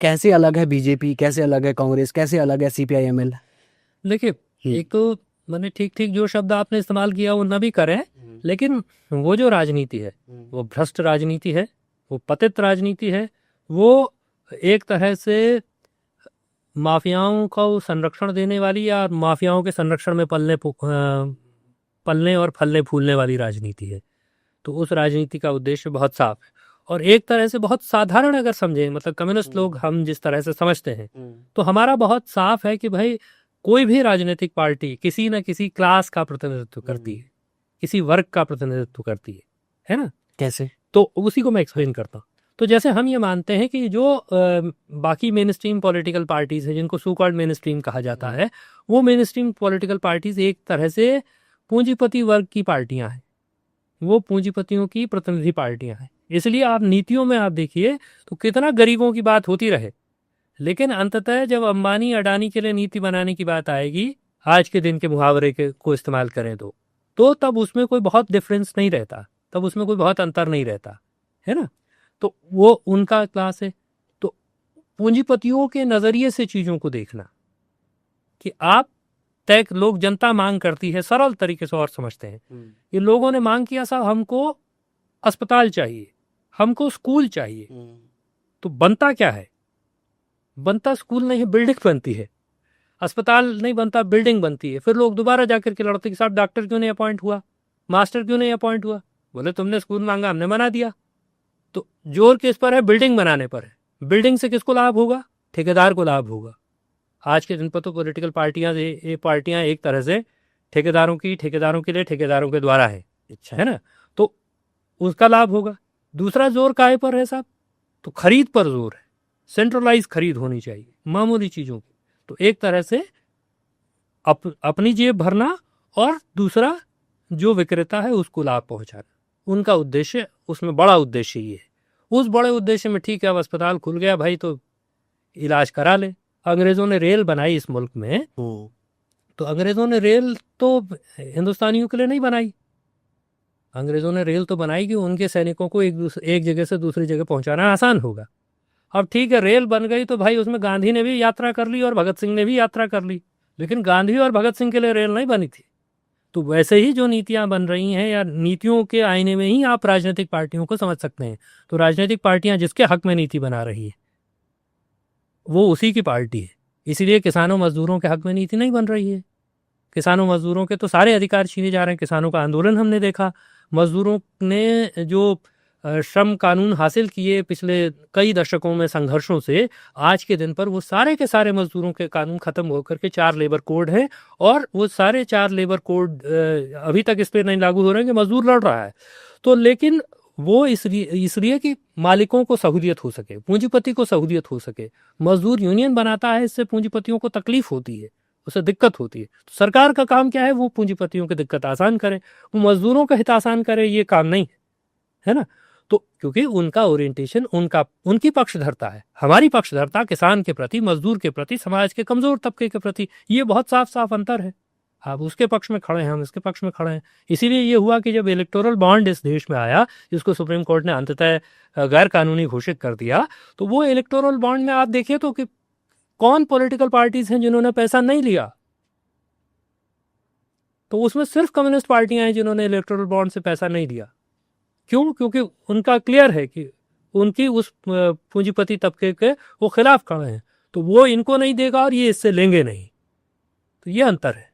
कैसे अलग है बीजेपी, कैसे अलग है कांग्रेस, कैसे अलग है सीपीआई-एमएल? देखिए, एक तो मैंने ठीक ठीक जो शब्द आपने इस्तेमाल किया वो ना भी करें, लेकिन वो जो राजनीति है वो भ्रष्ट राजनीति है, वो पतित राजनीति है, वो एक तरह से माफियाओं को संरक्षण देने वाली या माफियाओं के संरक्षण में पलने और फलने फूलने वाली राजनीति है। तो उस राजनीति का उद्देश्य बहुत साफ है और एक तरह से बहुत साधारण अगर समझें, मतलब कम्युनिस्ट लोग हम जिस तरह से समझते हैं, तो हमारा बहुत साफ है कि भाई कोई भी राजनीतिक पार्टी किसी न किसी क्लास का प्रतिनिधित्व करती है, किसी वर्ग का प्रतिनिधित्व करती है ना। कैसे? तो उसी को मैं एक्सप्लेन करता हूँ। तो जैसे हम ये मानते हैं कि जो बाकी मेन स्ट्रीम पॉलिटिकल पार्टीज है जिनको सो कॉल्ड मेन स्ट्रीम कहा जाता है, वो मेन स्ट्रीम पॉलिटिकल पार्टीज एक तरह से पूंजीपति वर्ग की पार्टियां हैं, वो पूंजीपतियों की प्रतिनिधि पार्टियां हैं। इसलिए आप नीतियों में आप देखिए तो कितना गरीबों की बात होती रहे, लेकिन अंततः जब अंबानी अडानी के लिए नीति बनाने की बात आएगी, आज के दिन के मुहावरे के को इस्तेमाल करें तो तब उसमें कोई बहुत डिफरेंस नहीं रहता, तब उसमें कोई बहुत अंतर नहीं रहता है ना। तो वो उनका क्लास है। तो पूंजीपतियों के नजरिए से चीजों को देखना कि आप तय लोग, जनता मांग करती है सरल तरीके से और समझते हैं। ये लोगों ने मांग किया साहब हमको अस्पताल चाहिए, हमको स्कूल चाहिए। तो बनता क्या है? बनता स्कूल नहीं है, बिल्डिंग बनती है। अस्पताल नहीं बनता, बिल्डिंग बनती है। फिर लोग दोबारा जाकर के लड़ते कि साहब डॉक्टर क्यों नहीं अपॉइंट हुआ, मास्टर क्यों नहीं अपॉइंट हुआ। बोले तुमने स्कूल मांगा, हमने बना दिया। तो जोर किस पर है? बिल्डिंग बनाने पर है। बिल्डिंग से किसको लाभ होगा? ठेकेदार को लाभ होगा। आज के दिन पर तो पॉलिटिकल पार्टियां ये पार्टियां एक तरह से ठेकेदारों के लिए, ठेकेदारों के द्वारा है। अच्छा है ना। तो उसका लाभ होगा। दूसरा जोर काहे पर है साहब? तो खरीद पर जोर है। सेंट्रलाइज खरीद होनी चाहिए मामूली चीजों की। तो एक तरह से अपनी जेब भरना और दूसरा जो विक्रेता है उसको लाभ पहुंचाना, उनका उद्देश्य, उसमें बड़ा उद्देश्य ये है। उस बड़े उद्देश्य में ठीक है, अब अस्पताल खुल गया भाई तो इलाज करा ले। अंग्रेजों ने रेल बनाई इस मुल्क में, तो अंग्रेजों ने रेल तो हिंदुस्तानियों के लिए नहीं बनाई। अंग्रेजों ने रेल तो बनाई कि उनके सैनिकों को एक जगह से दूसरी जगह पहुंचाना आसान होगा। अब ठीक है, रेल बन गई तो भाई उसमें गांधी ने भी यात्रा कर ली और भगत सिंह ने भी यात्रा कर ली, लेकिन गांधी और भगत सिंह के लिए रेल नहीं बनी थी। तो वैसे ही जो नीतियां बन रही हैं, या नीतियों के आईने में ही आप राजनीतिक पार्टियों को समझ सकते हैं। तो राजनीतिक पार्टियां जिसके हक में नीति बना रही है वो उसी की पार्टी है। इसीलिए किसानों मजदूरों के हक में नीति नहीं बन रही है। किसानों मजदूरों के तो सारे अधिकार छीने जा रहे हैं। किसानों का आंदोलन हमने देखा, मजदूरों ने जो श्रम कानून हासिल किए पिछले कई दशकों में संघर्षों से, आज के दिन पर वो सारे के सारे मजदूरों के कानून खत्म होकर के 4 लेबर कोड हैं, और वो सारे 4 लेबर कोड अभी तक इस पर नहीं लागू हो रहे हैं कि मजदूर लड़ रहा है। तो लेकिन वो इसलिए कि मालिकों को सहूलियत हो सके, पूंजीपति को सहूलियत हो सके। मजदूर यूनियन बनाता है, इससे पूंजीपतियों को तकलीफ होती है, उसे दिक्कत होती है। तो सरकार का काम क्या है? वो पूंजीपतियों की दिक्कत आसान करे, वो मजदूरों का हित आसान करे, ये काम नहीं है ना। तो क्योंकि उनका ओरिएंटेशन, उनकी पक्षधरता है। हमारी पक्षधरता किसान के प्रति, मजदूर के प्रति, समाज के कमजोर तबके के प्रति, ये बहुत साफ साफ अंतर है। आप उसके पक्ष में खड़े हैं, हम इसके पक्ष में खड़े हैं। इसीलिए ये हुआ कि जब इलेक्टोरल बॉन्ड इस देश में आया, जिसको सुप्रीम कोर्ट ने अंततः गैर कानूनी घोषित कर दिया, तो वो इलेक्टोरल बॉन्ड में आप देखिए तो कि कौन पॉलिटिकल पार्टीज हैं जिन्होंने पैसा नहीं लिया। तो उसमें सिर्फ कम्युनिस्ट पार्टियां हैं जिन्होंने इलेक्टोरल बॉन्ड से पैसा नहीं लिया। क्यों? क्योंकि उनका क्लियर है कि उनकी उस पूंजीपति तबके के वो खिलाफ खड़े हैं, तो वो इनको नहीं देगा और ये इससे लेंगे नहीं। तो ये अंतर है।